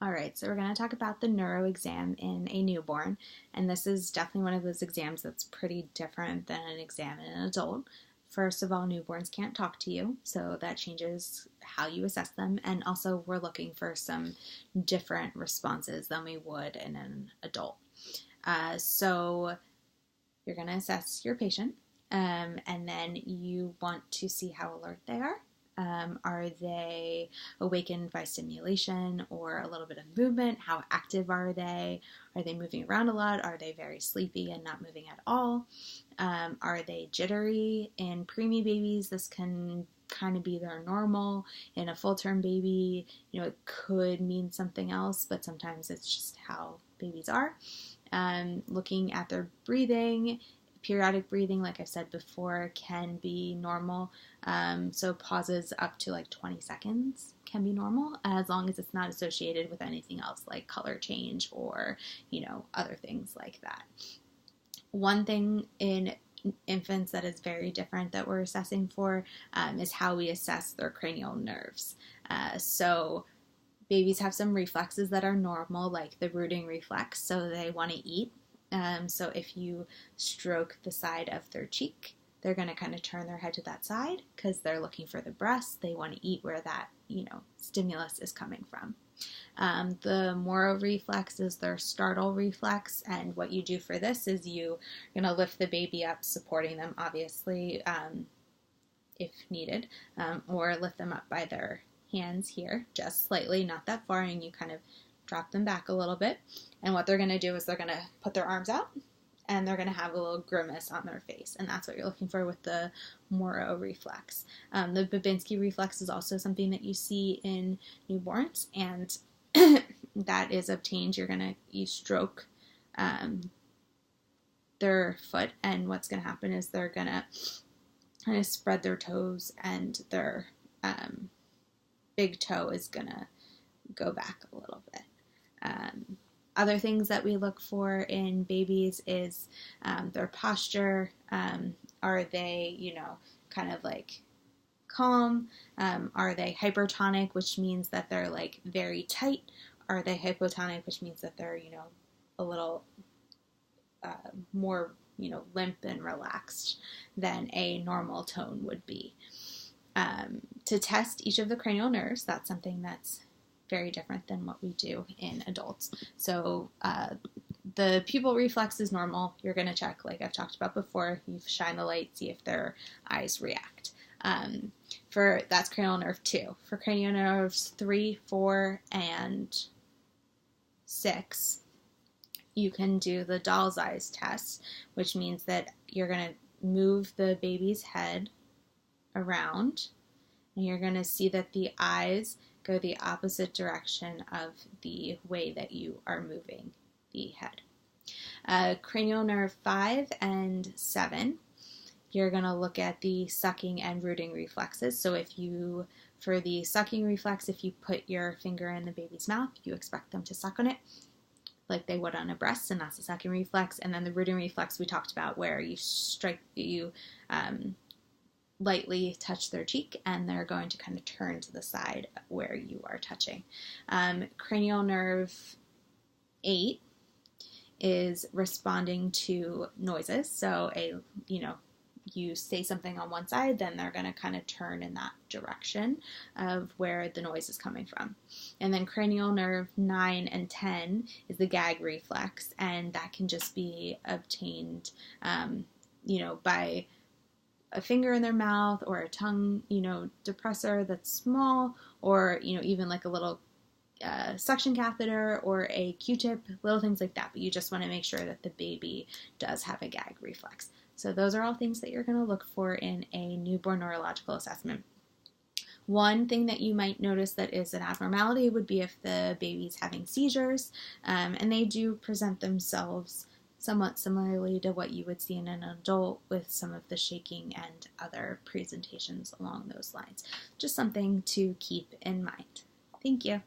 All right, so we're going to talk about the neuro exam in a newborn, and this is definitely one of those exams that's pretty different than an exam in an adult. First of all, newborns can't talk to you, so that changes how you assess them, and also we're looking for some different responses than we would in an adult. So you're going to assess your patient, and then you want to see how alert they are. Are they awakened by stimulation or a little bit of movement? How active are they? Are they moving around a lot? Are they very sleepy and not moving at all? Are they jittery? In preemie babies, this can kind of be their normal. In a full-term baby, it could mean something else, but sometimes it's just how babies are. Looking at their breathing. Periodic breathing, like I said before, can be normal. So pauses up to like 20 seconds can be normal as long as it's not associated with anything else like color change or, other things like that. One thing in infants that is very different that we're assessing for is how we assess their cranial nerves. So babies have some reflexes that are normal, like the rooting reflex, so they want to eat. So if you stroke the side of their cheek, they're going to kind of turn their head to that side because they're looking for the breast. They want to eat where that, stimulus is coming from. The Neuro reflex is their startle reflex, and what you do for this is you're going to lift the baby up, supporting them, obviously, if needed, or lift them up by their hands here, just slightly, not that far, and you kind of drop them back a little bit. And what they're going to do is they're going to put their arms out and they're going to have a little grimace on their face. And that's what you're looking for with the Neuro reflex. The Babinski reflex is also something that you see in newborns, and that is obtained. You stroke their foot, and what's going to happen is they're going to kind of spread their toes, and their big toe is going to go back a little bit. Other things that we look for in babies is their posture. Are they, kind of like calm? Are they hypertonic, which means that they're like very tight? Are they hypotonic, which means that they're, a little more, limp and relaxed than a normal tone would be? To test each of the cranial nerves, that's something that's very different than what we do in adults. So the pupil reflex is normal. You're going to check, like I've talked about before, you shine the light, see if their eyes react. That's cranial nerve 2. For cranial nerves 3, 4, and 6, you can do the doll's eyes test, which means that you're going to move the baby's head around, and you're going to see that the eyes go the opposite direction of the way that you are moving the head. Cranial nerve 5 and 7, you're going to look at the sucking and rooting reflexes. So for the sucking reflex, if you put your finger in the baby's mouth, you expect them to suck on it like they would on a breast, and that's the sucking reflex. And then the rooting reflex we talked about, where you lightly touch their cheek, and they're going to kind of turn to the side where you are touching. Cranial nerve 8 is responding to noises. So you say something on one side, then they're going to kind of turn in that direction of where the noise is coming from. And then cranial nerve 9 and 10 is the gag reflex, and that can just be obtained, by a finger in their mouth or a tongue, depressor that's small, or, even like a little suction catheter or a Q-tip, little things like that. But you just want to make sure that the baby does have a gag reflex. So those are all things that you're going to look for in a newborn neurological assessment. One thing that you might notice that is an abnormality would be if the baby's having seizures, and they do present themselves somewhat similarly to what you would see in an adult, with some of the shaking and other presentations along those lines. Just something to keep in mind. Thank you.